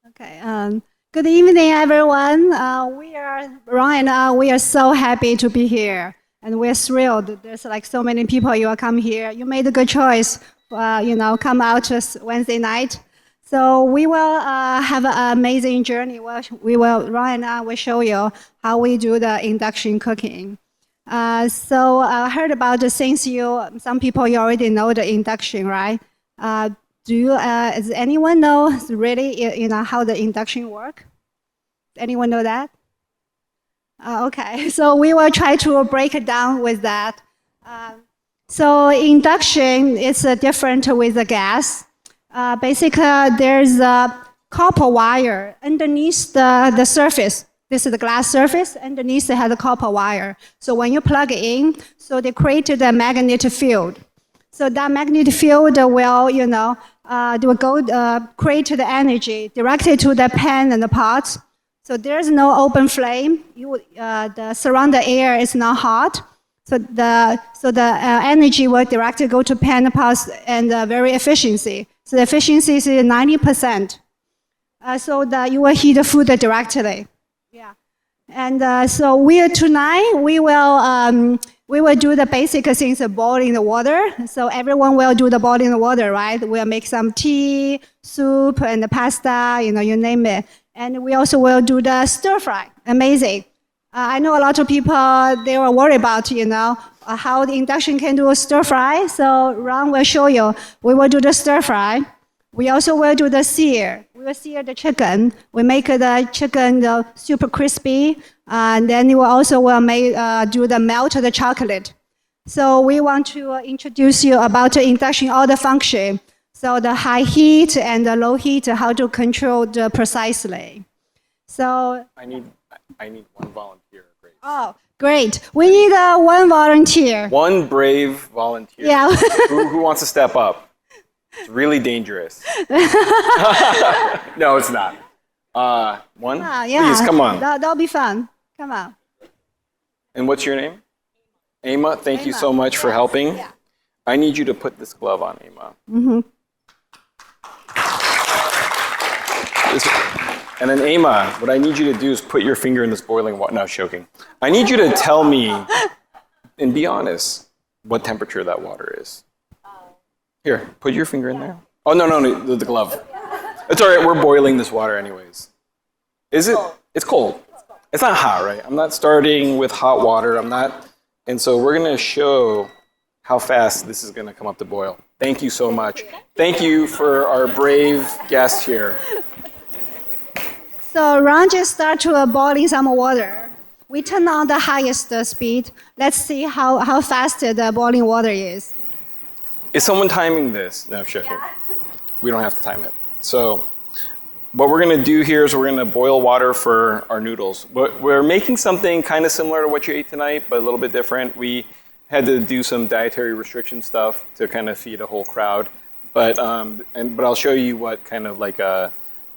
Okay. Good evening, everyone. We are Ron and I. We are so happy to be here, and we're thrilled. There's like so many people. You are come here. You made a good choice. Come out just Wednesday night. So we will have an amazing journey. Ron and I will show you how we do the induction cooking. So I heard about the things some people you already know the induction, right? Does anyone know really, how the induction work? Anyone know that? Okay, so we will try to break it down with that. So induction is different with the gas. Basically, there's a copper wire underneath the surface. This is the glass surface. Underneath it has a copper wire. So when you plug it in, so they created a magnetic field. So that magnetic field will, they will go create the energy directed to the pan and the pots. So there's no open flame. The surrounding air is not hot. So the energy will directly go to pan and pots and very efficiency. So the efficiency is 90%. So that you will heat the food directly. Yeah. And so tonight we will do the basic things of boiling the water. So everyone will do the boiling the water, right? We'll make some tea, soup, and the pasta, you name it. And we also will do the stir fry. Amazing. I know a lot of people, they were worried about, how the induction can do a stir fry. So Ron will show you. We will do the stir fry. We also will do the sear. We will sear the chicken. We make the chicken super crispy. And then we also will do the melt of the chocolate. So we want to introduce you about the induction, all the function. So the high heat and the low heat, how to control the precisely. So I need one volunteer. Great. Oh, great. We need one volunteer. One brave volunteer. Yeah. who wants to step up? It's really dangerous. No, it's not. One? Yeah. Please, come on. That'll be fun. Come on. And what's your name? Ama, thank you so much for helping. Yeah. I need you to put this glove on, Ama. Mm-hmm. And then, Ama, what I need you to do is put your finger in this boiling water. No, joking. I need you to tell me, and be honest, what temperature that water is. Here, put your finger in there. Oh, no, the glove. It's all right, we're boiling this water anyways. Is it? It's cold. It's not hot, right? I'm not starting with hot water. And so we're going to show how fast this is going to come up to boil. Thank you so much. Thank you for our brave guest here. So Ron just start to boiling some water. We turn on the highest speed. Let's see how fast the boiling water is. Is someone timing this? No, sure. Yeah. We don't have to time it. So what we're going to do here is we're going to boil water for our noodles. We're making something kind of similar to what you ate tonight, but a little bit different. We had to do some dietary restriction stuff to kind of feed a whole crowd. But I'll show you what kind of like a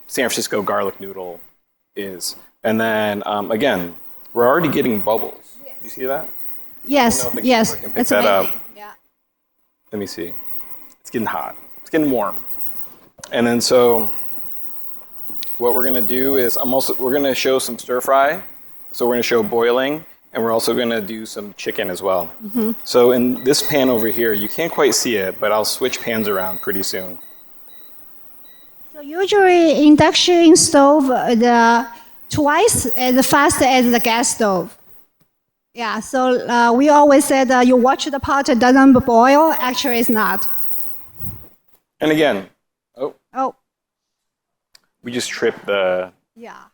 San Francisco garlic noodle is. And then, again, we're already getting bubbles. Yes. You see that? Yes, yes. It's amazing. Yeah. Let me see. It's getting hot. It's getting warm. And then so what we're going to do is we're going to show some stir fry. So we're going to show boiling, and we're also going to do some chicken as well. Mm-hmm. So in this pan over here, you can't quite see it, but I'll switch pans around pretty soon. So usually induction stove, twice as fast as the gas stove. Yeah, so we always said you watch the pot, it doesn't boil. Actually, it's not. And again, oh, we just tripped the. Yeah.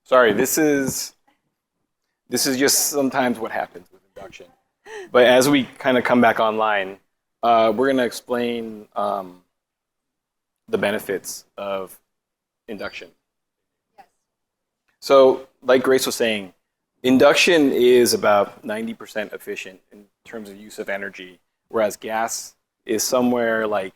Sorry, this is just sometimes what happens with induction. But as we kind of come back online, we're going to explain the benefits of induction. Yes. So, like Grace was saying, induction is about 90% efficient in terms of use of energy, whereas gas is somewhere like,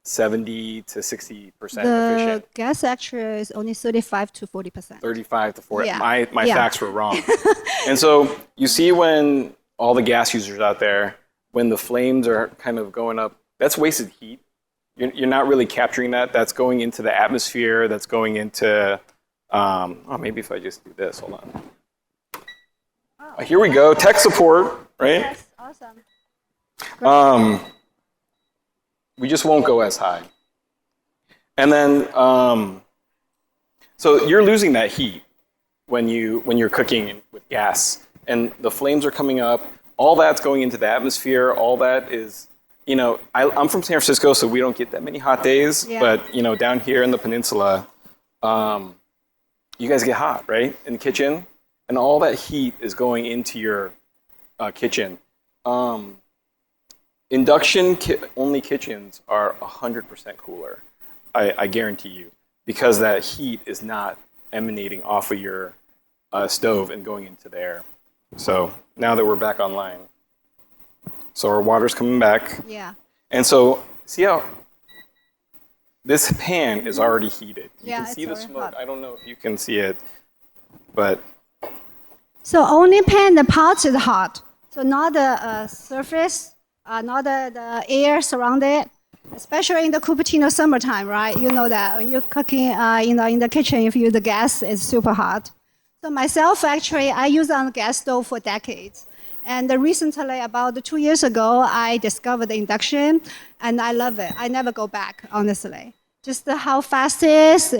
70 to 60% efficient? The gas actually is only 35 to 40%. 35 to 40. Yeah. My facts were wrong. And so you see when all the gas users out there, when the flames are kind of going up, that's wasted heat. You're not really capturing that. That's going into the atmosphere. That's going into, maybe if I just do this, hold on. Here we go, tech support, right? Yes, awesome. We just won't go as high. And then, so you're losing that heat when you're cooking with gas, and the flames are coming up. All that's going into the atmosphere. All that is, I'm from San Francisco, so we don't get that many hot days. Yeah. But down here in the peninsula, you guys get hot, right, in the kitchen, and all that heat is going into your kitchen. Induction only kitchens are 100% cooler. I guarantee you, because that heat is not emanating off of your stove and going into the air. So now that we're back online, so our water's coming back. Yeah. And so see how this pan is already heated. You can see the smoke. Hot. I don't know if you can see it, but. So only pan, the pot is hot. So not the surface, not the air surrounded. Especially in the Cupertino summertime, right? You know that when you're cooking, in the kitchen, if you use the gas, it's super hot. So myself, actually, I use on the gas stove for decades. And recently, about 2 years ago, I discovered the induction, and I love it. I never go back, honestly. Just how fast it is,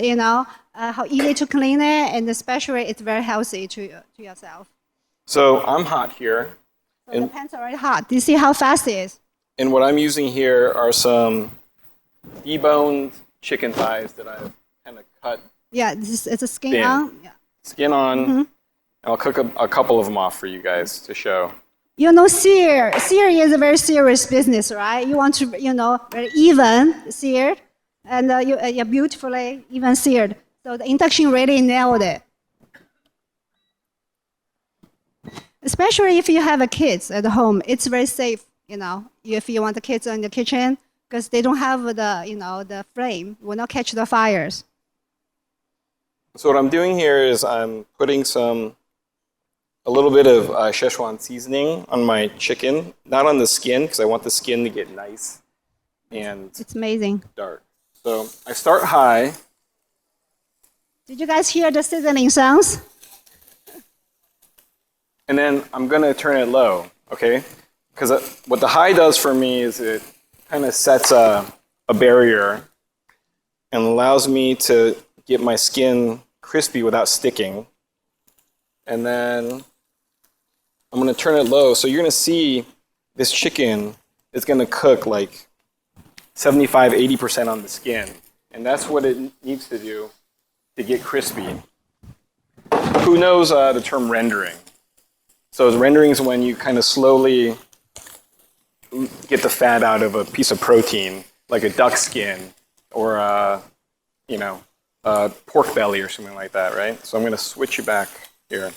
how easy to clean it, and especially it's very healthy to yourself. So I'm hot here. So the pan's already hot. Do you see how fast it is? And what I'm using here are some deboned chicken thighs that I've kind of cut. Yeah, it's a skin on. Yeah. Skin on. Mm-hmm. I'll cook a couple of them off for you guys to show. Sear. Sear is a very serious business, right? You want to, very even seared, and you're beautifully even seared. So the induction really nailed it. Especially if you have kids at home, it's very safe. If you want the kids in the kitchen, because they don't have the flame, will not catch the fires. So what I'm doing here is I'm putting a little bit of Szechuan seasoning on my chicken, not on the skin, because I want the skin to get nice and it's amazing. Dark. So I start high. Did you guys hear the sizzling sounds? And then I'm going to turn it low, okay? Because what the high does for me is it kind of sets a barrier and allows me to get my skin crispy without sticking. And then I'm going to turn it low. So you're going to see this chicken is going to cook like 75, 80% on the skin. And that's what it needs to do to get crispy. Who knows the term rendering? So rendering is when you kind of slowly get the fat out of a piece of protein, like a duck skin or a pork belly or something like that, right? So I'm going to switch you back here.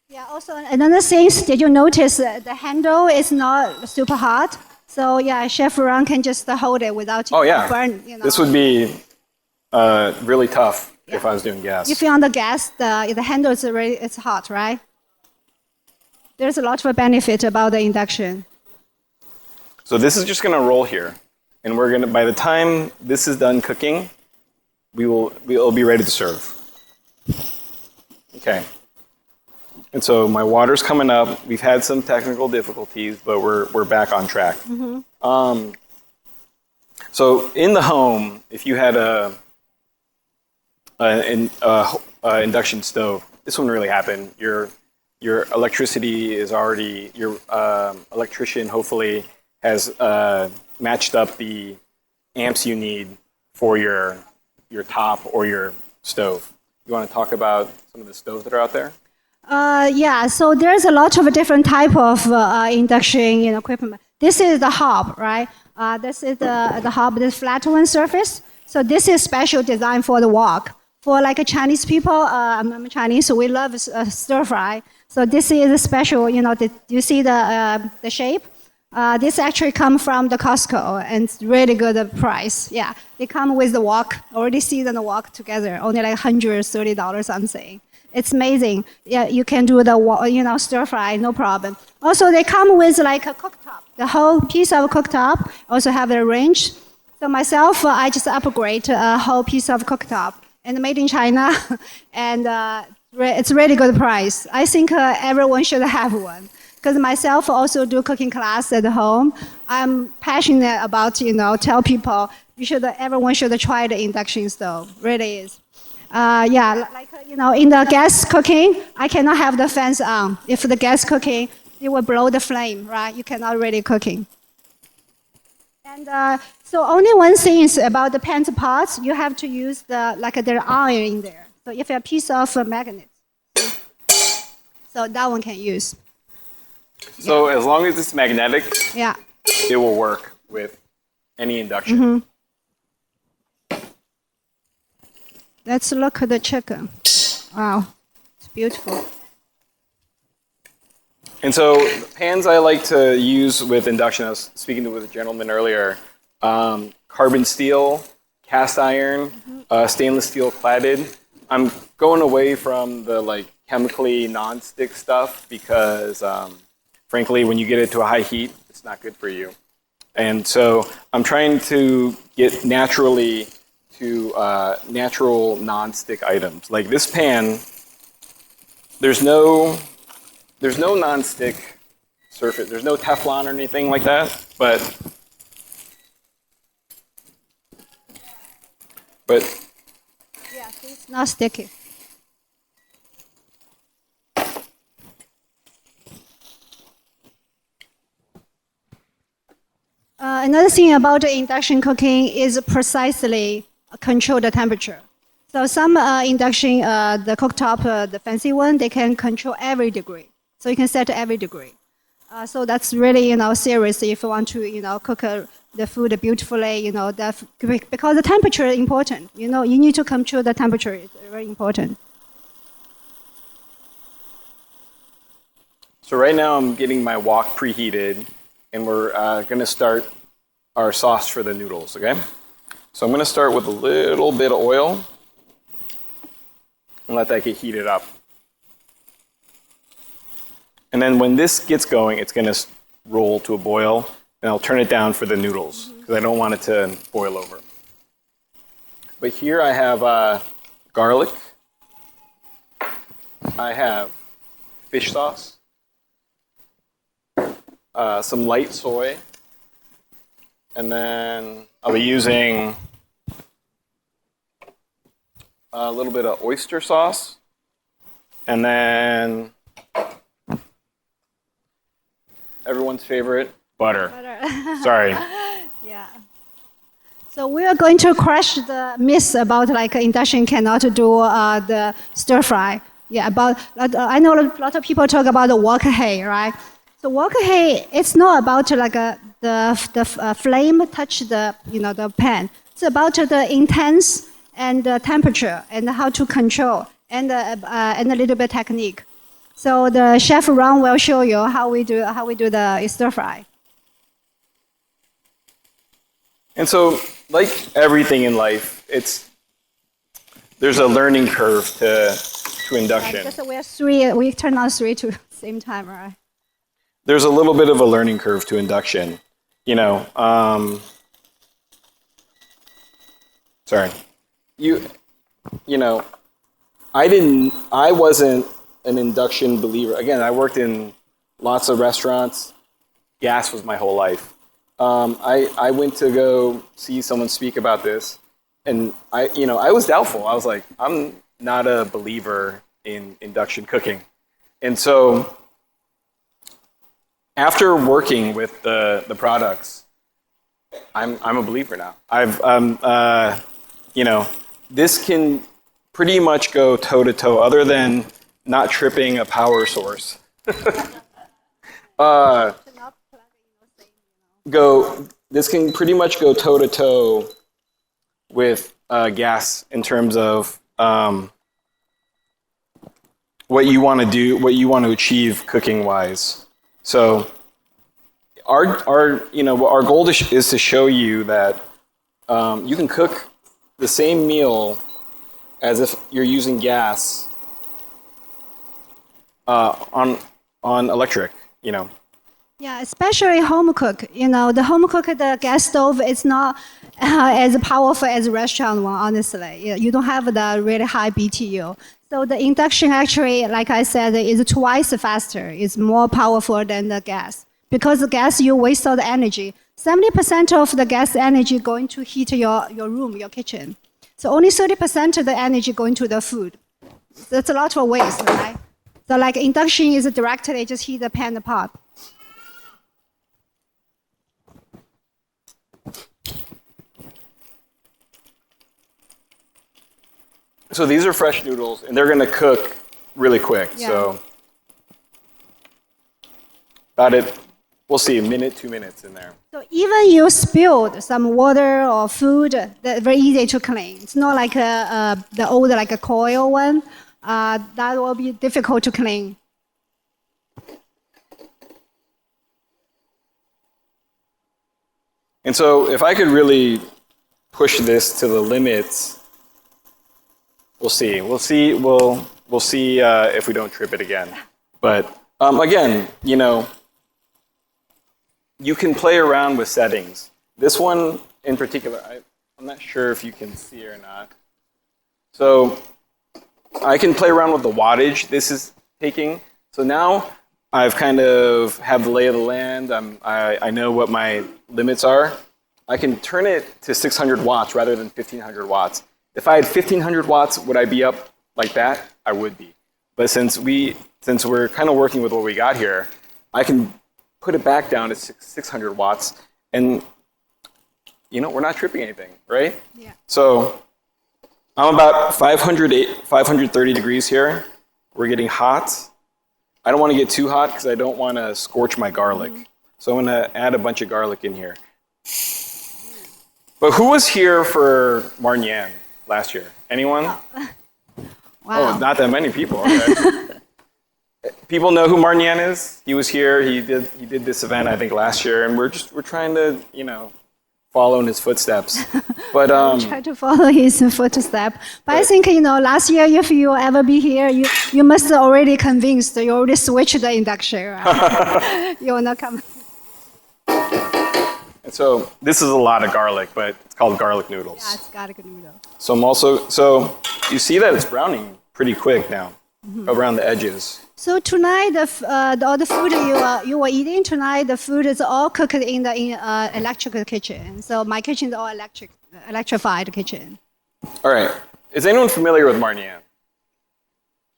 Yeah, also another thing, did you notice the handle is not super hot? So yeah, Chef Ron can just hold it without burn. This would be really tough if I was doing gas. If you're on the gas, the handle is it's hot, right? There's a lot of benefit about the induction. So this is just going to roll here, and we're going to. By the time this is done cooking, we'll be ready to serve. Okay. And so my water's coming up. We've had some technical difficulties, but we're back on track. Mm-hmm. So in the home, if you had an induction stove, this wouldn't really happen. Your electricity is already, your electrician hopefully has matched up the amps you need for your top or your stove. You want to talk about some of the stoves that are out there? Yeah, so there's a lot of different type of induction equipment. This is the hob, right? This is the hob, this flat one surface. So this is special design for the wok. For like Chinese people, I'm Chinese, so we love stir fry. So this is a special, you see the shape? This actually come from the Costco, and it's really good price. Yeah, they come with the wok, already seasoned the wok together, only like $130 I'm saying. It's amazing. Yeah, you can do the stir fry, no problem. Also, they come with like a cooktop. The whole piece of cooktop also have a range. So myself, I just upgrade a whole piece of cooktop and made in China, and it's really good price. I think everyone should have one. Because myself also do cooking class at home. I'm passionate about, tell people everyone should try the induction stove. Really is. In the gas cooking, I cannot have the fans on. If the gas cooking, it will blow the flame, right? You cannot really cooking. And so only one thing is about the pans pots, you have to use their iron in there. So if a piece of magnet, so that one can use. So as long as it's magnetic, yeah, it will work with any induction. Let's look at the chicken. Wow, it's beautiful. And so the pans I like to use with induction, I was speaking with a gentleman earlier, carbon steel, cast iron, stainless steel cladded. I'm going away from the chemically non-stick stuff because frankly, when you get it to a high heat, it's not good for you. And so I'm trying to get naturally to natural non-stick items. Like this pan, there's no non-stick surface. There's no Teflon or anything like that, but yeah, it's not sticky. Another thing about induction cooking is precisely control the temperature. So some induction, the cooktop, the fancy one, they can control every degree. So you can set every degree. So that's really, serious if you want to, cook the food beautifully, because the temperature is important. You need to control the temperature. It's very important. So right now I'm getting my wok preheated, and we're going to start our sauce for the noodles, okay? So I'm going to start with a little bit of oil and let that get heated up. And then when this gets going, it's going to roll to a boil, and I'll turn it down for the noodles because I don't want it to boil over. But here I have garlic. I have fish sauce, some light soy, and then I'll be using a little bit of oyster sauce, and then everyone's favorite, butter. Sorry. Yeah. So we are going to crush the myth about induction cannot do the stir fry. Yeah, I know a lot of people talk about the wok hay, right? So wok hay, it's not about the flame touch the pan. It's about the intense and the temperature and how to control and a little bit technique. So the chef Ron will show you how we do the stir fry. And so, like everything in life, there's a learning curve to induction. We turn on three to the same time, right? There's a little bit of a learning curve to induction. Sorry. I wasn't an induction believer. Again, I worked in lots of restaurants. Gas was my whole life. I went to go see someone speak about this, and I was doubtful. I was like, I'm not a believer in induction cooking. And so after working with the products, I'm a believer now. This can pretty much go toe to toe, other than not tripping a power source. This can pretty much go toe to toe with gas in terms of what you want to do, what you want to achieve cooking wise. So our goal is to show you that you can cook the same meal as if you're using gas on electric, you know. Yeah, especially home cook. You know, the home cook, the gas stove is not as powerful as restaurant one, honestly. You don't have the really high BTU. So the induction actually, like I said, is twice faster. It's more powerful than the gas. Because the gas, you waste all the energy. 70% of the gas energy going to heat your room, your kitchen. So only 30% of the energy going to the food. That's a lot of waste, right? So like induction is directly just heat the pan, the pot. So these are fresh noodles, and they're going to cook really quick. Yeah. So about it, we'll see, a minute, 2 minutes in there. So even you spilled some water or food, that's very easy to clean. It's not like the old like a coil one. That will be difficult to clean. And so if I could really push this to the limits, we'll see. We'll see if we don't trip it again. But again, you know, you can play around with settings. This one in particular, I'm not sure if you can see it or not. So I can play around with the wattage this is taking. So now I've kind of have the lay of the land. I know what my limits are. I can turn it to 600 watts rather than 1500 watts. If I had 1500 watts, would I be up like that? I would be. But since we're kind of working with what we got here, I can put it back down to 600 watts, and you know, we're not tripping anything, right? Yeah. So I'm about 530 degrees here. We're getting hot. I don't want to get too hot because I don't want to scorch my garlic. So I'm going to add a bunch of garlic in here. But who was here for Marnian last year? Anyone? Wow. Oh, not that many people. Okay. People know who Marnian is. He was here. He did this event I think last year, and we're trying to, you know, follow in his footsteps. But Try to follow his footsteps. But I think, you know, last year, if you ever be here, you must already convinced. You already switched the induction. Right? You will not come. And so this is a lot of garlic, but it's called garlic noodles. Yeah, it's garlic noodle. So you see that it's browning pretty quick now around the edges. So tonight, all the food you were eating tonight, the food is all cooked in the electrical kitchen. So my kitchen is all electrified kitchen. All right. Is anyone familiar with Marnian?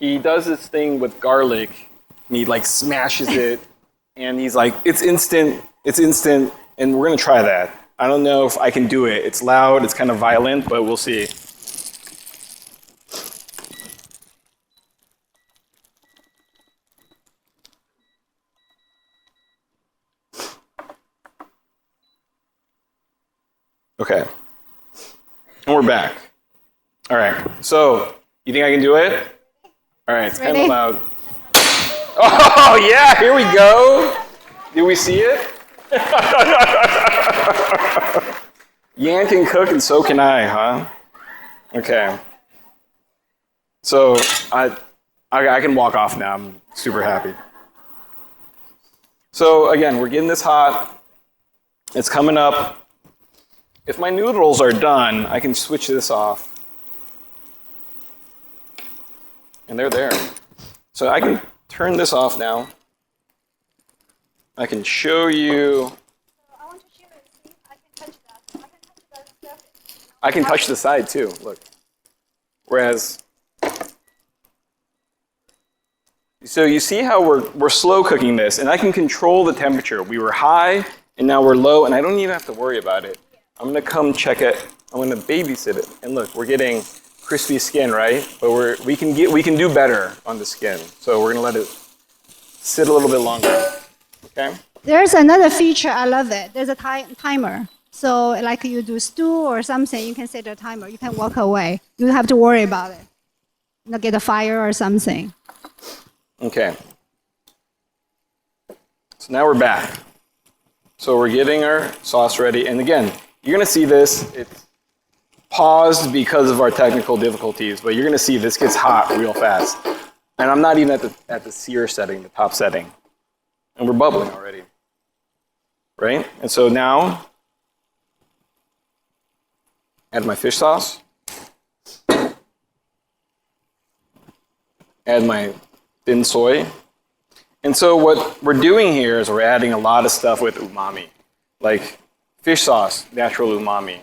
He does this thing with garlic, and he like smashes it, and he's like, it's instant, and we're gonna try that. I don't know if I can do it. It's loud, it's kind of violent, but we'll see. Okay, and we're back. All right, so you think I can do it? All right, it's kind of loud. Oh yeah, here we go. Did we see it? Yan can cook and so can I, huh? Okay. So I can walk off now. I'm super happy. So again, we're getting this hot. It's coming up. If my noodles are done, I can switch this off. And they're there. So I can turn this off now. I can show you. I want to show you. See, I can touch that. I can touch that stuff. I can touch the side too, look. Whereas, so you see how we're slow cooking this, and I can control the temperature. We were high, and now we're low, and I don't even have to worry about it. I'm gonna come check it. I'm gonna babysit it, and look, we're getting crispy skin, right? But we can do better on the skin. So we're gonna let it sit a little bit longer. Okay. There's another feature, I love it. There's a timer. So like you do stew or something, you can set a timer. You can walk away. You don't have to worry about it. Not get a fire or something. Okay. So now we're back. So we're getting our sauce ready. And again, you're going to see this. It's paused because of our technical difficulties, but you're going to see this gets hot real fast. And I'm not even at the sear setting, the top setting. And we're bubbling already. Right? And so now, add my fish sauce. Add my thin soy. And so what we're doing here is we're adding a lot of stuff with umami. Like fish sauce, natural umami.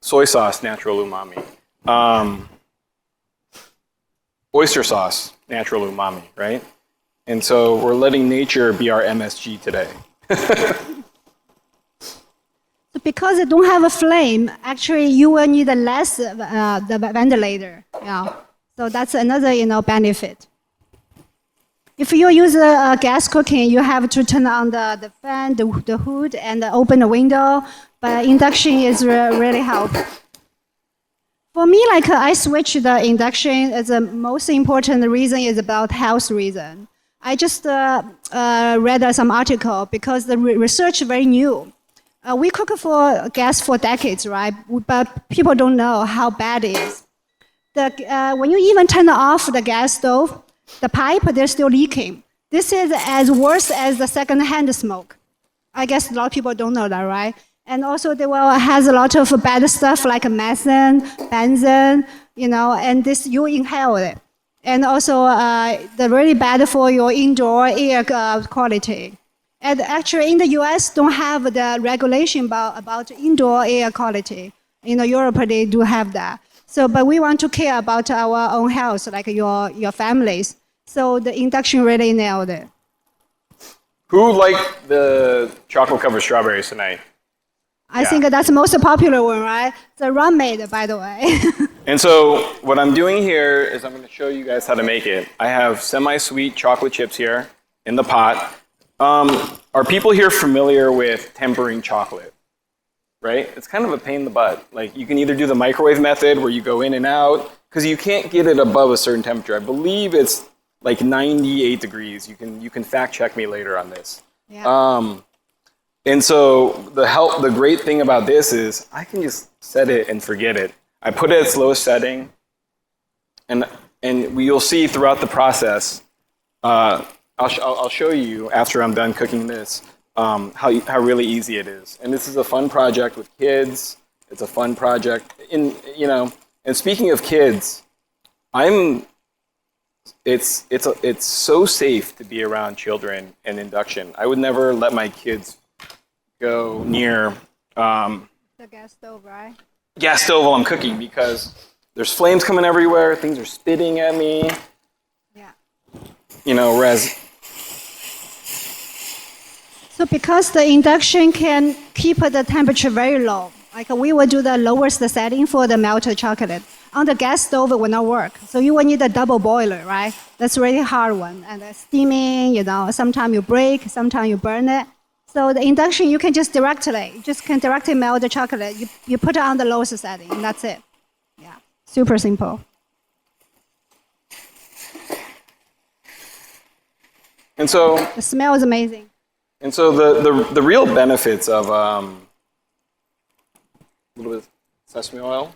Soy sauce, natural umami. Oyster sauce, natural umami, right? And so we're letting nature be our MSG today. So because it don't have a flame, actually you will need less the ventilator. Yeah. So that's another benefit. If you use gas cooking, you have to turn on the fan, the hood, and open the window. But induction is really helpful. For me, like I switched the induction. As the most important reason is about health reason. I just read some article because the research is very new. We cook for gas for decades, right? But people don't know how bad it is. When you even turn off the gas stove, the pipe, they're still leaking. This is as worse as the second-hand smoke. I guess a lot of people don't know that, right? And also, they has a lot of bad stuff like methane, benzene, and this you inhale it. And also, they're really bad for your indoor air quality. And actually, in the U.S., don't have the regulation about indoor air quality. In Europe, they do have that. So, but we want to care about our own health, like your families. So the induction really nailed it. Who liked the chocolate-covered strawberries tonight? I think that's the most popular one, right? The Ron made, by the way. And so what I'm doing here is I'm going to show you guys how to make it. I have semi-sweet chocolate chips here in the pot. Are people here familiar with tempering chocolate? Right? It's kind of a pain in the butt. Like you can either do the microwave method where you go in and out, because you can't get it above a certain temperature. I believe it's like 98 degrees. You can fact check me later on this. Yeah. And so the great thing about this is I can just set it and forget it. I put it at its lowest setting, and you'll see throughout the process. I'll show you after I'm done cooking this how really easy it is. And this is a fun project with kids. It's a fun project. And speaking of kids, it's so safe to be around children and induction. I would never let my kids go near the gas stove, right? Gas stove while I'm cooking because there's flames coming everywhere. Things are spitting at me. Yeah. Whereas. So because the induction can keep the temperature very low, like we will do the lowest setting for the melted chocolate. On the gas stove, it will not work. So you will need a double boiler, right? That's a really hard one. And steaming, sometimes you break, sometimes you burn it. So the induction, you can just directly melt the chocolate. You put it on the lowest setting, and that's it. Yeah, super simple. And so the smell is amazing. And so the real benefits of a little bit of sesame oil.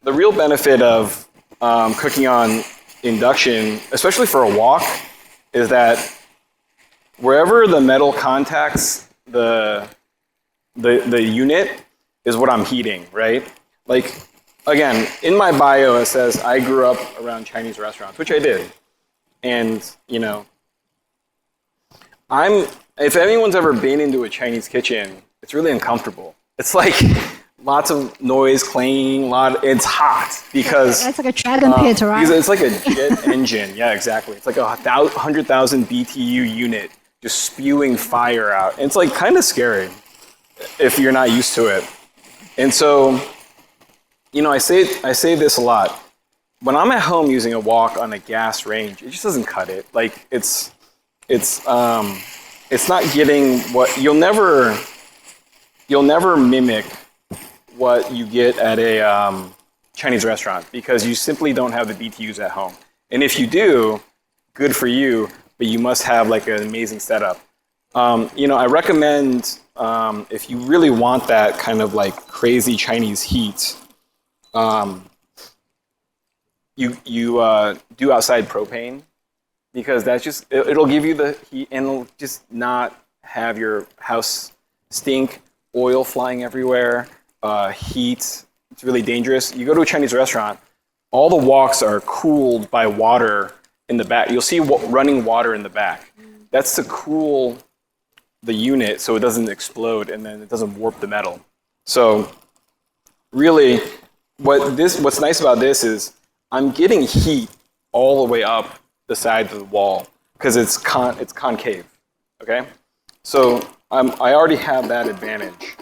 The real benefit of cooking on induction, especially for a wok, is that wherever the metal contacts the unit is what I'm heating, right? Like, again, in my bio it says I grew up around Chinese restaurants, which I did. And, if anyone's ever been into a Chinese kitchen, it's really uncomfortable. It's like lots of noise, clanging, it's hot because it's like a dragon pit, right? Because it's like a jet engine. Yeah, exactly. It's like a 100,000 BTU unit just spewing fire out. And it's like kind of scary if you're not used to it. And so, I say this a lot. When I'm at home using a wok on a gas range, it just doesn't cut it. Like it's not getting what you'll never mimic what you get at a Chinese restaurant because you simply don't have the BTUs at home. And if you do, good for you, but you must have like an amazing setup. I recommend if you really want that kind of like crazy Chinese heat, you do outside propane because that's just, it'll give you the heat and it'll just not have your house stink, oil flying everywhere, heat. It's really dangerous. You go to a Chinese restaurant, all the woks are cooled by water in the back. You'll see running water in the back. That's to cool the unit so it doesn't explode and then it doesn't warp the metal. So really, what's nice about this is I'm getting heat all the way up the side of the wall because it's concave. Okay, so I already have that advantage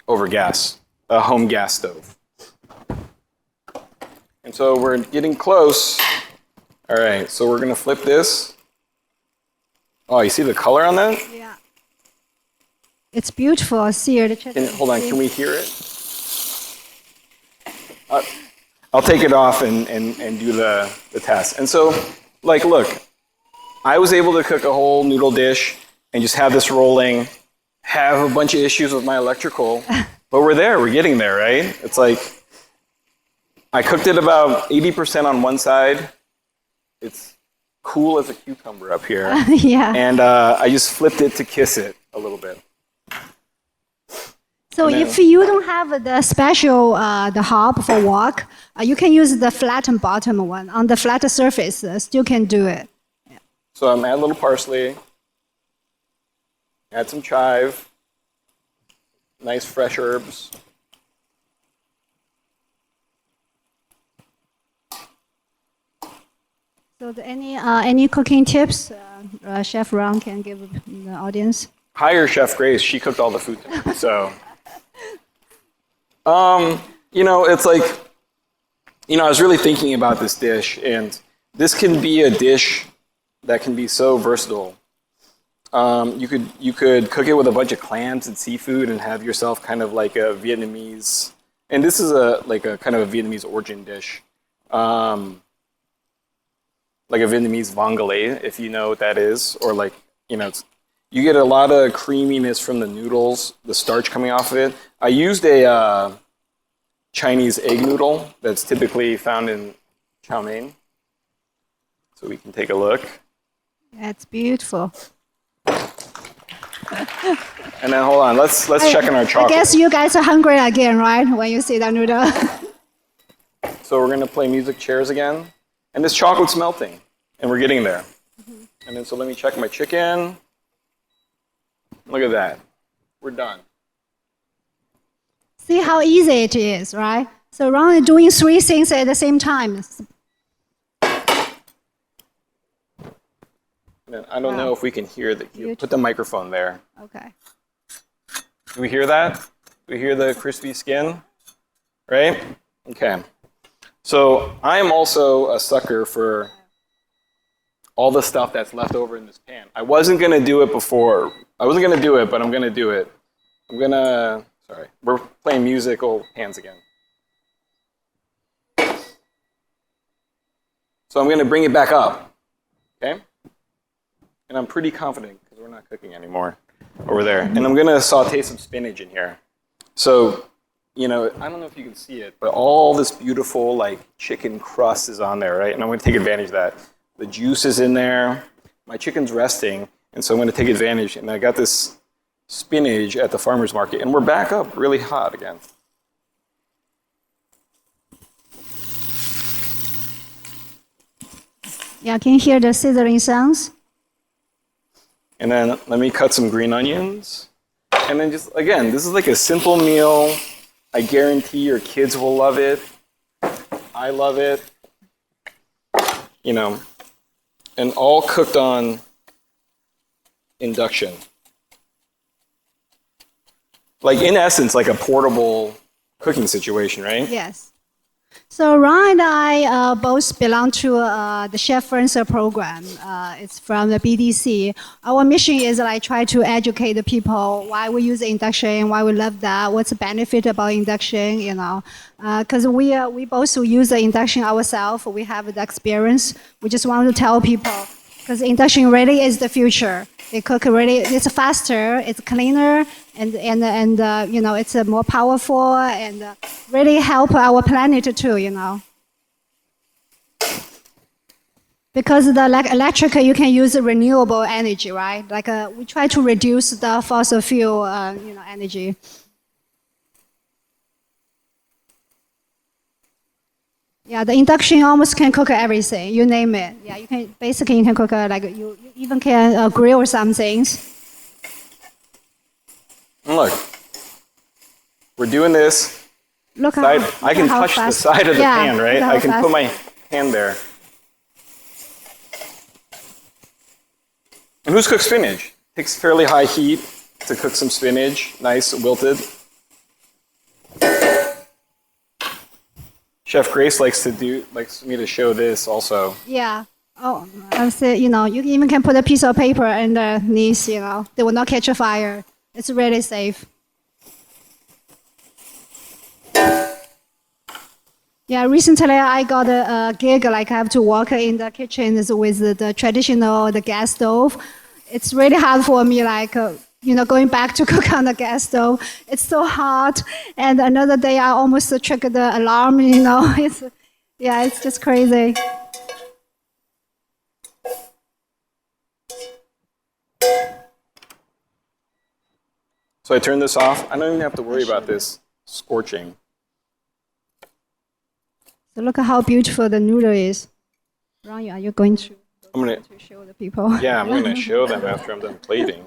over gas, a home gas stove. And so we're getting close. All right, so we're gonna flip this. Oh, you see the color on that? Yeah. It's beautiful. Seared chicken. Hold on, can we hear it? I'll take it off and do the test. And so, like, look, I was able to cook a whole noodle dish and just have this rolling, have a bunch of issues with my electrical, but we're getting there, right? It's like, I cooked it about 80% on one side. It's cool as a cucumber up here. Yeah. And I just flipped it to kiss it a little bit. So if you don't have the special the hob for wok, you can use the flattened bottom one on the flat surface. Still can do it. Yeah. So I'm add a little parsley, add some chive, nice fresh herbs. So any cooking tips Chef Ron can give the audience? Hire Chef Grace. She cooked all the food tonight. So, it's like, I was really thinking about this dish, and this can be a dish that can be so versatile. You could cook it with a bunch of clams and seafood and have yourself kind of like a Vietnamese, and this is a kind of a Vietnamese origin dish. Like a Vietnamese vongole, if you know what that is, or you get a lot of creaminess from the noodles, the starch coming off of it. I used a Chinese egg noodle that's typically found in chow mein, so we can take a look. That's beautiful. And then hold on, let's check on our chocolate. I guess you guys are hungry again, right? When you see that noodle. So we're gonna play music chairs again. And this chocolate's melting, and we're getting there. Mm-hmm. And then so let me check my chicken. Look at that. We're done. See how easy it is, right? So Ron is doing 3 things at the same time. And I don't know if we can hear that. You put the microphone there. Okay. Do we hear that? Do we hear the crispy skin? Right? Okay. So I am also a sucker for all the stuff that's left over in this pan. I wasn't going to do it before. I wasn't going to do it, but I'm going to do it. Sorry, we're playing musical pans again. So I'm going to bring it back up, okay? And I'm pretty confident because we're not cooking anymore over there. And I'm going to saute some spinach in here. So, I don't know if you can see it, but all this beautiful chicken crust is on there, right? And I'm going to take advantage of that. The juice is in there. My chicken's resting, and so I'm going to take advantage. And I got this spinach at the farmer's market, and we're back up really hot again. Yeah, can you hear the sizzling sounds? And then let me cut some green onions. And then just, again, this is like a simple meal. I guarantee your kids will love it. I love it. And all cooked on induction. In essence, like a portable cooking situation, right? Yes. So Ron and I both belong to the Chef Friends program. It's from the BDC. Our mission is try to educate the people why we use induction, why we love that, what's the benefit about induction, because we both use the induction ourselves. We have the experience. We just want to tell people because induction really is the future. They cook really. It's faster. It's cleaner, and it's more powerful and really help our planet too. Because the electric, you can use renewable energy, right? Like we try to reduce the fossil fuel, energy. Yeah, the induction almost can cook everything. You name it. Yeah, you can basically cook like you even can grill some things. And look, we're doing this. Look Side, how I can touch the side of the pan, right? I can put my hand there. And who's cooked spinach? Takes fairly high heat to cook some spinach, nice, wilted. Chef Grace likes me to show this also. Yeah. Oh, I said, you even can put a piece of paper underneath, they will not catch a fire. It's really safe. Yeah, recently I got a gig, like I have to work in the kitchen with the traditional gas stove. It's really hard for me, like, going back to cook on the gas stove. It's so hot. And another day I almost triggered the alarm, It's just crazy. So I turn this off. I don't even have to worry about this scorching. So look at how beautiful the noodle is. Ron, are you going to show the people? Yeah, I'm going to show them after I'm done plating.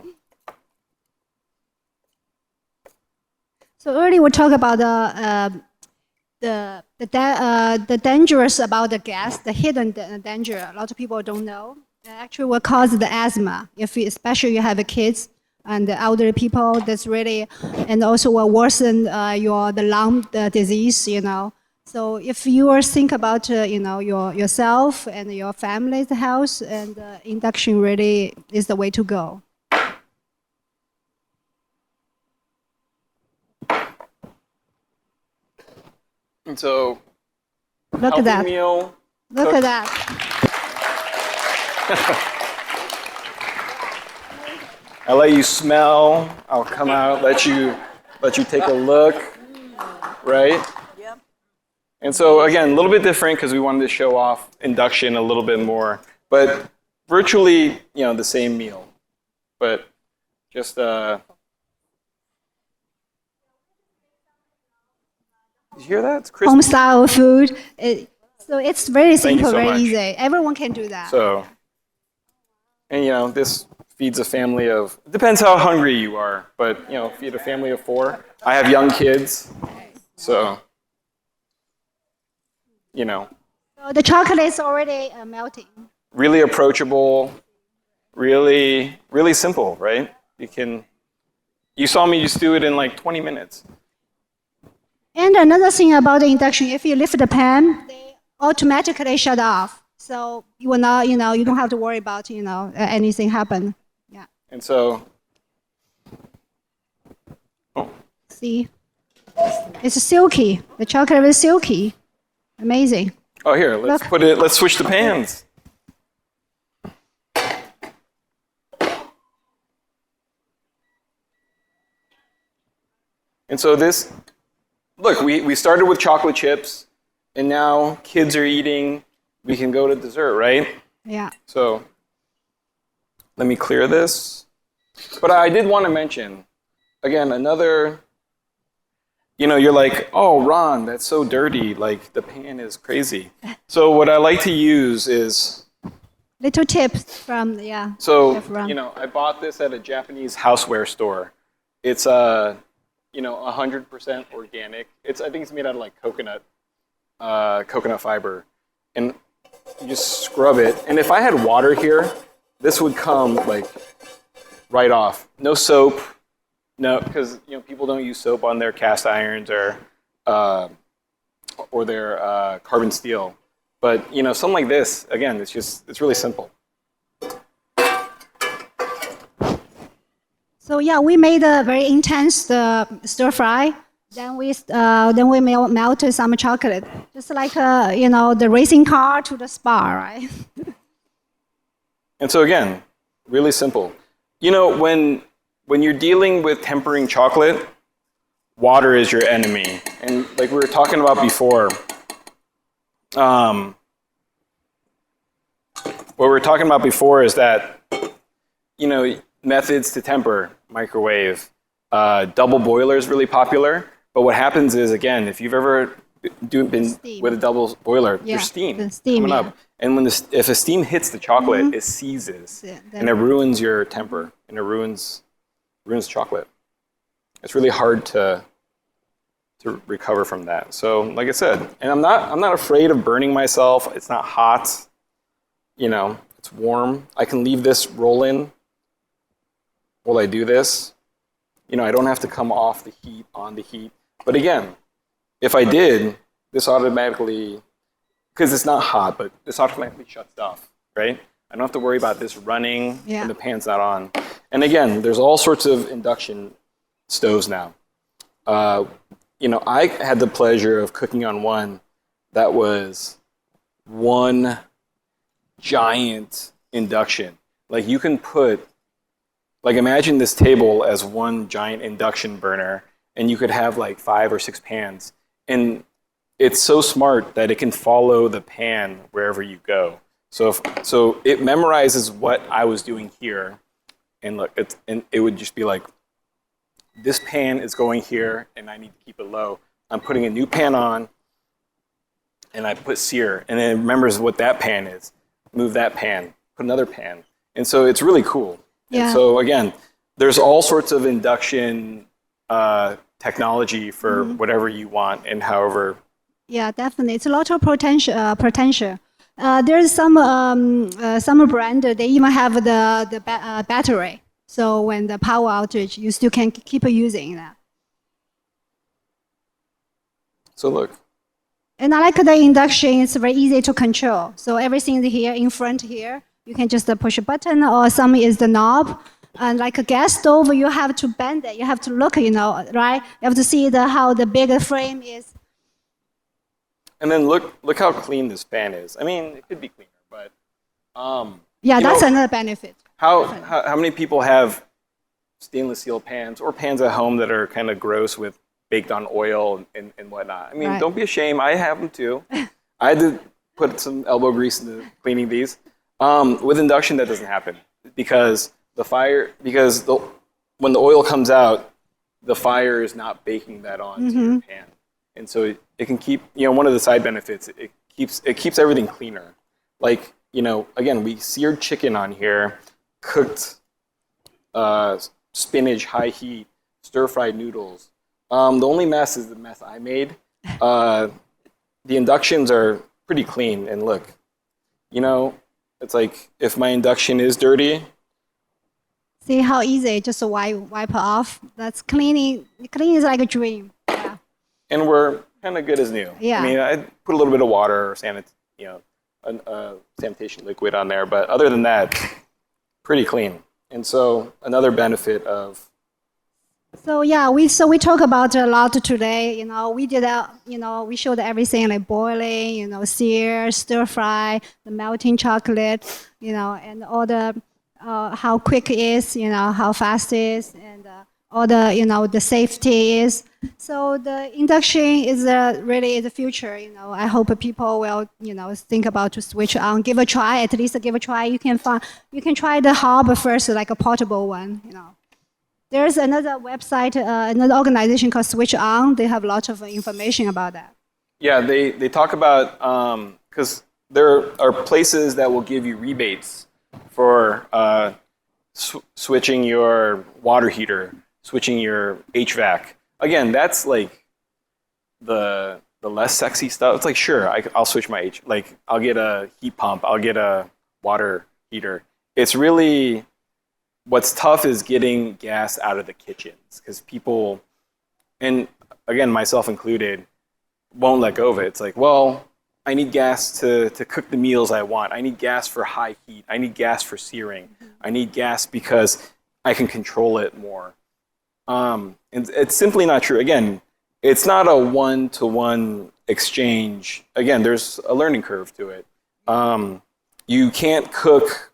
So earlier we talked about the dangerous about the gas, the hidden danger. A lot of people don't know. Actually, will cause the asthma. Especially you have kids and the elderly people. That's really, and also will worsen the lung disease. So if you think about yourself and your family's health, and induction really is the way to go. And so, look at that. Meal, look at that. I'll let you smell. I'll come out, let you take a look, right? Yep. And so again, a little bit different because we wanted to show off induction a little bit more, but virtually, the same meal, but just Did you hear that? It's crispy. Home style food. So it's very simple, very much. easy. Everyone can do that. So, and this feeds a family of, it depends how hungry you are, but feed a family of 4. I have young kids, so, So the chocolate is already melting. Really approachable, really, really simple, right? You saw me just do it in like 20 minutes. And another thing about the induction, if you lift the pan, they automatically shut off. So you will not, you don't have to worry about, anything happen. Yeah. And so, see, it's silky. The chocolate is silky. Amazing. Oh, here, let's switch the pans. And so look, we started with chocolate chips, and now kids are eating. We can go to dessert, right? Yeah. So let me clear this. But I did want to mention, again, another, you're like, oh, Ron, that's so dirty. Like, the pan is crazy. So what I like to use is... Little tips from, So, Chef Ron. I bought this at a Japanese houseware store. It's 100% organic. I think it's made out of like coconut fiber, and you just scrub it. And if I had water here, this would come like right off. No soap, no, because people don't use soap on their cast irons or their carbon steel. But something like this, again, it's really simple. So we made a very intense stir fry. Then we melted some chocolate, just like the racing car to the spa, right? And so again, really simple. When you're dealing with tempering chocolate, water is your enemy. And like we were talking about before, what we were talking about before is that, methods to temper, microwave, double boiler is really popular. But what happens is, again, if you've ever been with a double boiler, there's steam coming up. And if a steam hits the chocolate, it seizes, and it ruins your temper, and it ruins chocolate. It's really hard to recover from that. So, like I said, and I'm not afraid of burning myself. It's not hot, it's warm. I can leave this roll in while I do this. I don't have to come off the heat on the heat. But again, if I did, this automatically, because it's not hot, but this automatically shuts off, right? I don't have to worry about this running when the pan's not on. And again, there's all sorts of induction stoves now. I had the pleasure of cooking on one that was one giant induction. Like you can put, imagine this table as one giant induction burner, and you could have 5 or 6 pans. And it's so smart that it can follow the pan wherever you go. So it memorizes what I was doing here, and it would just be like, this pan is going here, and I need to keep it low. I'm putting a new pan on, and I put sear, and it remembers what that pan is. Move that pan, put another pan. And so it's really cool. Yeah. And so again, there's all sorts of induction technology for whatever you want and however. Yeah, definitely. It's a lot of potential. There's some brand, they even have the battery. So when the power outage, you still can keep using that. So look. And I like the induction. It's very easy to control. So everything here in front here, you can just push a button, or some is the knob. And like a gas stove, you have to bend it. You have to look, right? You have to see how the bigger frame is. And then look how clean this pan is. I mean, it could be cleaner, but that's another benefit. How many people have stainless steel pans or pans at home that are kind of gross with baked on oil and whatnot? I mean, Don't be ashamed. I have them too. I had to put some elbow grease into cleaning these. With induction, that doesn't happen because when the oil comes out, the fire is not baking that onto your pan. And so it can keep, one of the side benefits, it keeps everything cleaner. Again, we seared chicken on here, cooked spinach, high heat, stir-fried noodles. The only mess is the mess I made. The inductions are pretty clean. And look, it's like if my induction is dirty. See how easy, just wipe off. That's cleaning. Cleaning is like a dream. Yeah. And we're kind of good as new. Yeah. I mean, I put a little bit of water or sanitation liquid on there, but other than that, pretty clean. And so another benefit of. So yeah, we talk about a lot today. We did we showed everything like boiling, sear, stir fry, the melting chocolate, and all the how quick it is, how fast it is, and all the the safety is. So the induction is really the future. I hope people will think about to switch on, give a try, at least give a try. You can try the hob first, like a portable one. There's another website, another organization called Switch On. They have lots of information about that. Yeah, they talk about because there are places that will give you rebates for switching your water heater, switching your HVAC. Again, that's like the less sexy stuff. It's like, sure, I'll switch my I'll get a heat pump, I'll get a water heater. It's really what's tough is getting gas out of the kitchens because people, and again, myself included, won't let go of it. It's like, well, I need gas to cook the meals I want. I need gas for high heat. I need gas for searing. I need gas because I can control it more. And it's simply not true. Again, it's not a one-to-one exchange. Again, there's a learning curve to it. You can't cook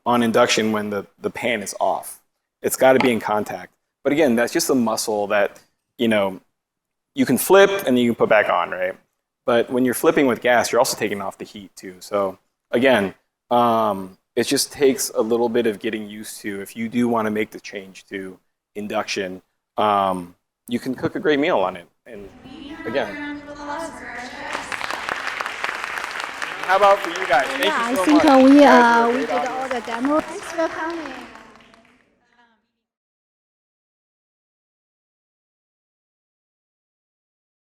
on induction when the pan is off. It's got to be in contact. But again, that's just a muscle that, you can flip and you can put back on, right? But when you're flipping with gas, you're also taking off the heat too. So again, It just takes a little bit of getting used to. If you do want to make the change to induction, you can cook a great meal on it. And again, how about for you guys? Thank Yeah, you so I think much. we You guys are a we great did audience. all the demo. Thanks for coming.